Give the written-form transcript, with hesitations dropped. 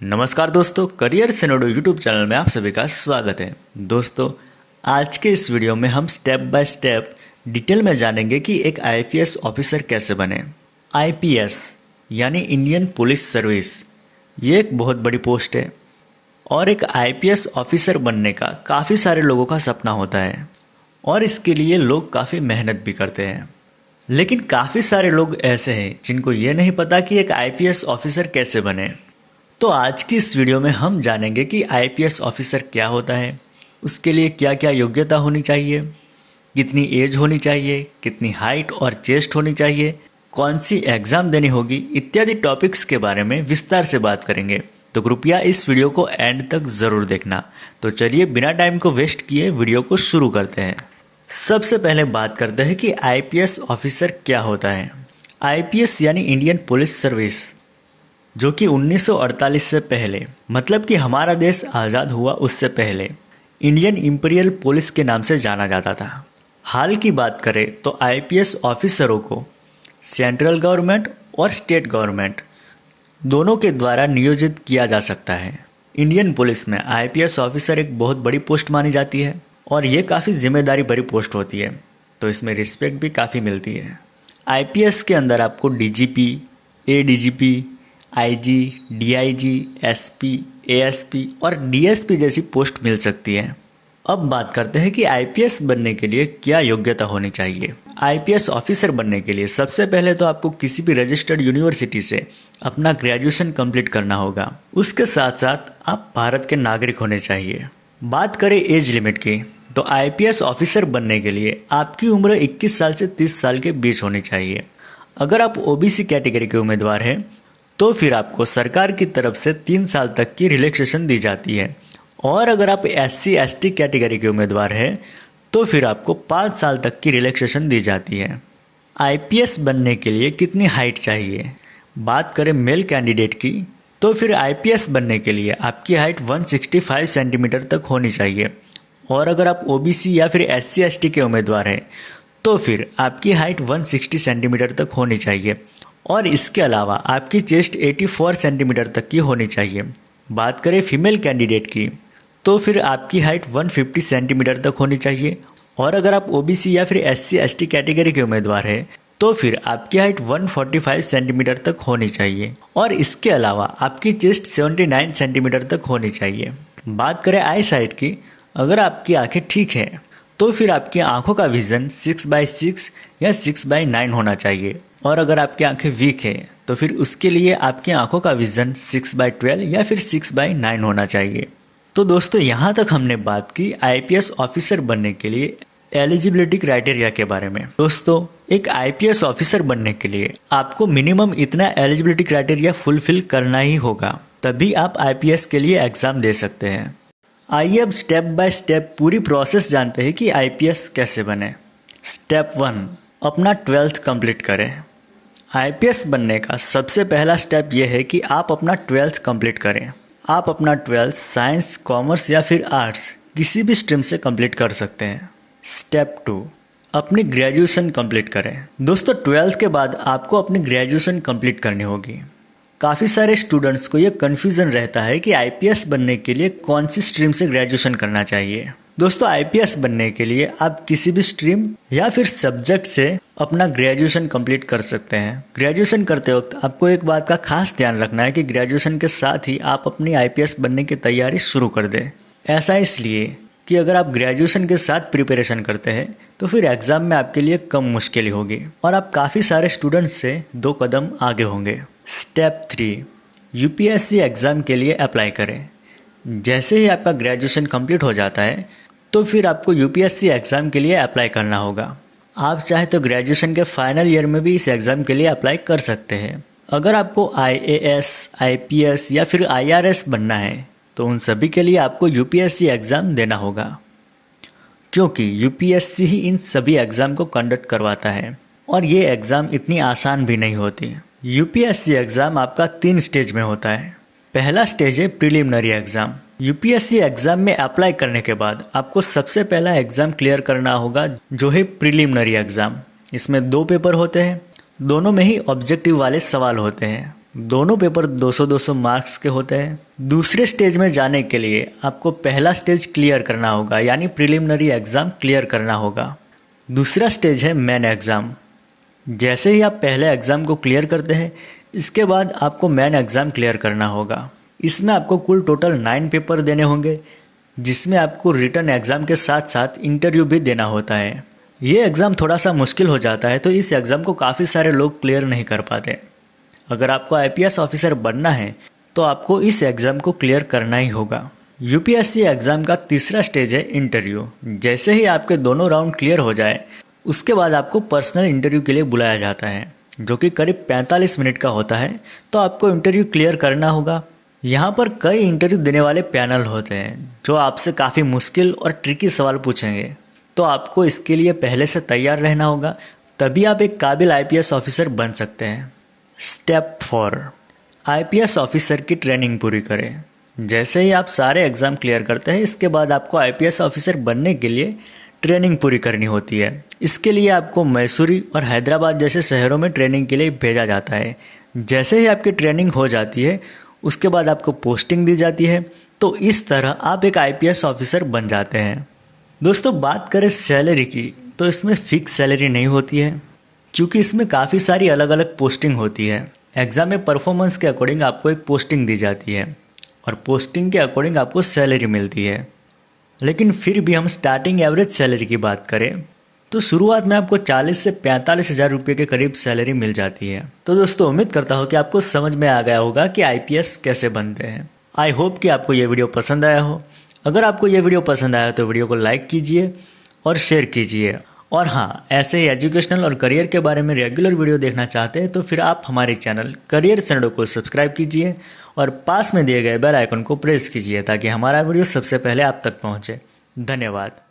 नमस्कार दोस्तों, career सेनोडो YouTube channel में आप सभी का स्वागत है। दोस्तों, आज के इस वीडियो में हम स्टेप बाय स्टेप डिटेल में जानेंगे कि एक आईपीएस ऑफिसर कैसे बने। आईपीएस यानी इंडियन पुलिस सर्विस, ये एक बहुत बड़ी पोस्ट है और एक आईपीएस ऑफिसर बनने का काफ़ी सारे लोगों का सपना होता है और इसके लिए लोग काफ़ी मेहनत भी करते हैं। लेकिन काफ़ी सारे लोग ऐसे हैं जिनको ये नहीं पता कि एक आईपीएस ऑफिसर कैसे बने। तो आज की इस वीडियो में हम जानेंगे कि आईपीएस ऑफिसर क्या होता है, उसके लिए क्या क्या योग्यता होनी चाहिए, कितनी एज होनी चाहिए, कितनी हाइट और चेस्ट होनी चाहिए, कौन सी एग्ज़ाम देनी होगी, इत्यादि टॉपिक्स के बारे में विस्तार से बात करेंगे। तो कृपया इस वीडियो को एंड तक ज़रूर देखना। तो चलिए बिना टाइम को वेस्ट किए वीडियो को शुरू करते हैं। सबसे पहले बात करते हैं कि आईपीएस ऑफिसर क्या होता है। आईपीएस यानी इंडियन पुलिस सर्विस, जो कि 1948 से पहले, मतलब कि हमारा देश आज़ाद हुआ उससे पहले, इंडियन इंपीरियल पुलिस के नाम से जाना जाता था। हाल की बात करें तो आईपीएस ऑफिसरों को सेंट्रल गवर्नमेंट और स्टेट गवर्नमेंट दोनों के द्वारा नियोजित किया जा सकता है। इंडियन पुलिस में आईपीएस ऑफिसर एक बहुत बड़ी पोस्ट मानी जाती है और ये काफ़ी जिम्मेदारी भरी पोस्ट होती है, तो इसमें रिस्पेक्ट भी काफ़ी मिलती है। आईपीएस के अंदर आपको DGP, ADGP, IG, DIG, SP, ASP और डीएसपी जैसी पोस्ट मिल सकती है। अब बात करते हैं कि आईपीएस बनने के लिए क्या योग्यता होनी चाहिए। आईपीएस ऑफिसर बनने के लिए सबसे पहले तो आपको किसी भी रजिस्टर्ड यूनिवर्सिटी से अपना ग्रेजुएशन कंप्लीट करना होगा। उसके साथ साथ आप भारत के नागरिक होने चाहिए। बात करें एज लिमिट की, तो आईपीएस ऑफिसर बनने के लिए आपकी उम्र 21 साल से 30 साल के बीच होनी चाहिए। अगर आप ओबीसी कैटेगरी के उम्मीदवार हैं तो फिर आपको सरकार की तरफ से 3 साल तक की रिलैक्सेशन दी जाती है और अगर आप एससी एसटी कैटेगरी के उम्मीदवार हैं तो फिर आपको 5 साल तक की रिलैक्सेशन दी जाती है। आईपीएस बनने के लिए कितनी हाइट चाहिए? बात करें मेल कैंडिडेट की, तो फिर आईपीएस बनने के लिए आपकी हाइट 165 सेंटीमीटर तक होनी चाहिए और अगर आप ओबीसी या फिर एससी एसटी के उम्मीदवार हैं तो फिर आपकी हाइट 160 सेंटीमीटर तक होनी चाहिए और इसके अलावा आपकी चेस्ट 84 सेंटीमीटर तक की होनी चाहिए। बात करें फीमेल कैंडिडेट की, तो फिर आपकी हाइट 150 सेंटीमीटर तक होनी चाहिए और अगर आप ओबीसी या फिर एससी एसटी कैटेगरी के उम्मीदवार हैं तो फिर आपकी हाइट 145 सेंटीमीटर तक होनी चाहिए और इसके अलावा आपकी चेस्ट 79 सेंटीमीटर तक होनी चाहिए। बात करें आई साइट की, अगर आपकी आंखें ठीक हैं तो फिर आपकी आंखों का विजन 6/6 या 6/9 होना चाहिए और अगर आपकी आंखें वीक है तो फिर उसके लिए आपकी आंखों का विजन 6/12 या फिर 6/9 होना चाहिए। तो दोस्तों, यहाँ तक हमने बात की आईपीएस ऑफिसर बनने के लिए एलिजिबिलिटी क्राइटेरिया के बारे में। दोस्तों, एक आईपीएस ऑफिसर बनने के लिए आपको मिनिमम इतना एलिजिबिलिटी क्राइटेरिया फुलफिल करना ही होगा, तभी आप आईपीएस के लिए एग्जाम दे सकते हैं। आइए अब स्टेप बाय स्टेप पूरी प्रोसेस जानते हैं कि आईपीएस कैसे बने। स्टेप 1, अपना 12th कंप्लीट करें। आईपीएस बनने का सबसे पहला स्टेप यह है कि आप अपना 12th कंप्लीट करें। आप अपना 12th साइंस, कॉमर्स या फिर आर्ट्स किसी भी स्ट्रीम से कंप्लीट कर सकते हैं। स्टेप 2, अपनी ग्रेजुएशन कंप्लीट करें। दोस्तों, 12th के बाद आपको अपनी ग्रेजुएशन कंप्लीट करनी होगी। काफ़ी सारे स्टूडेंट्स को ये कन्फ्यूज़न रहता है कि आईपीएस बनने के लिए कौन सी स्ट्रीम से ग्रेजुएशन करना चाहिए। दोस्तों, आईपीएस बनने के लिए आप किसी भी स्ट्रीम या फिर सब्जेक्ट से अपना ग्रेजुएशन कंप्लीट कर सकते हैं। ग्रेजुएशन करते वक्त आपको एक बात का खास ध्यान रखना है कि ग्रेजुएशन के साथ ही आप अपनी आईपीएस बनने की तैयारी शुरू कर दें। ऐसा इसलिए कि अगर आप ग्रेजुएशन के साथ प्रिपरेशन करते हैं तो फिर एग्ज़ाम में आपके लिए कम मुश्किल होगी और आप काफ़ी सारे स्टूडेंट्स से 2 कदम आगे होंगे। स्टेप 3, यूपीएससी एग्ज़ाम के लिए अप्लाई करें। जैसे ही आपका ग्रेजुएशन कंप्लीट हो जाता है तो फिर आपको यूपीएससी एग्ज़ाम के लिए अप्लाई करना होगा। आप चाहे तो ग्रेजुएशन के फाइनल ईयर में भी इस एग्ज़ाम के लिए अप्लाई कर सकते हैं। अगर आपको आईएएस, आईपीएस या फिर आईआरएस बनना है तो उन सभी के लिए आपको यूपीएससी एग्ज़ाम देना होगा, क्योंकि यूपीएससी ही इन सभी एग्ज़ाम को कंडक्ट करवाता है और ये एग्ज़ाम इतनी आसान भी नहीं होती। यूपीएससी एग्ज़ाम आपका 3 स्टेज में होता है। पहला स्टेज है प्रिलिमिनरी एग्ज़ाम। यूपीएससी एग्ज़ाम में अप्लाई करने के बाद आपको सबसे पहला एग्ज़ाम क्लियर करना होगा, जो है प्रिलिमिनरी एग्ज़ाम। इसमें 2 पेपर होते हैं, दोनों में ही ऑब्जेक्टिव वाले सवाल होते हैं। दोनों पेपर 200-200 मार्क्स के होते हैं। दूसरे स्टेज में जाने के लिए आपको पहला स्टेज क्लियर करना होगा, यानी प्रिलिमिनरी एग्ज़ाम क्लियर करना होगा। दूसरा स्टेज है मेन एग्ज़ाम। जैसे ही आप पहले एग्ज़ाम को क्लियर करते हैं, इसके बाद आपको मेन एग्ज़ाम क्लियर करना होगा। इसमें आपको कुल टोटल 9 पेपर देने होंगे, जिसमें आपको रिटन एग्ज़ाम के साथ साथ इंटरव्यू भी देना होता है। ये एग्ज़ाम थोड़ा सा मुश्किल हो जाता है, तो इस एग्ज़ाम को काफ़ी सारे लोग क्लियर नहीं कर पाते। अगर आपको आईपीएस ऑफिसर बनना है तो आपको इस एग्ज़ाम को क्लियर करना ही होगा। यूपीएससी एग्ज़ाम का तीसरा स्टेज है इंटरव्यू। जैसे ही आपके दोनों राउंड क्लियर हो जाए, उसके बाद आपको पर्सनल इंटरव्यू के लिए बुलाया जाता है, जो कि करीब 45 मिनट का होता है। तो आपको इंटरव्यू क्लियर करना होगा। यहाँ पर कई इंटरव्यू देने वाले पैनल होते हैं, जो आपसे काफ़ी मुश्किल और ट्रिकी सवाल पूछेंगे। तो आपको इसके लिए पहले से तैयार रहना होगा, तभी आप एक काबिल आईपीएस ऑफिसर बन सकते हैं। स्टेप 4, आईपीएस ऑफिसर की ट्रेनिंग पूरी करें। जैसे ही आप सारे एग्ज़ाम क्लियर करते हैं, इसके बाद आपको आईपीएस ऑफिसर बनने के लिए ट्रेनिंग पूरी करनी होती है। इसके लिए आपको मैसूरी और हैदराबाद जैसे शहरों में ट्रेनिंग के लिए भेजा जाता है। जैसे ही आपकी ट्रेनिंग हो जाती है, उसके बाद आपको पोस्टिंग दी जाती है। तो इस तरह आप एक आईपीएस ऑफिसर बन जाते हैं। दोस्तों, बात करें सैलरी की, तो इसमें फ़िक्स सैलरी नहीं होती है, क्योंकि इसमें काफ़ी सारी अलग अलग पोस्टिंग होती है। एग्ज़ाम में परफॉर्मेंस के अकॉर्डिंग आपको एक पोस्टिंग दी जाती है और पोस्टिंग के अकॉर्डिंग आपको सैलरी मिलती है। लेकिन फिर भी हम स्टार्टिंग एवरेज सैलरी की बात करें तो शुरुआत में आपको 40 से 45 हज़ार रुपये के करीब सैलरी मिल जाती है। तो दोस्तों, उम्मीद करता हूँ कि आपको समझ में आ गया होगा कि आईपीएस कैसे बनते हैं। आई होप कि आपको ये वीडियो पसंद आया हो। अगर आपको ये वीडियो पसंद आया तो वीडियो को लाइक कीजिए और शेयर कीजिए। और हाँ, ऐसे ही एजुकेशनल और करियर के बारे में रेगुलर वीडियो देखना चाहते हैं तो फिर आप हमारे चैनल करियर सैनडो को सब्सक्राइब कीजिए और पास में दिए गए बेल आइकन को प्रेस कीजिए, ताकि हमारा वीडियो सबसे पहले आप तक पहुँचे। धन्यवाद।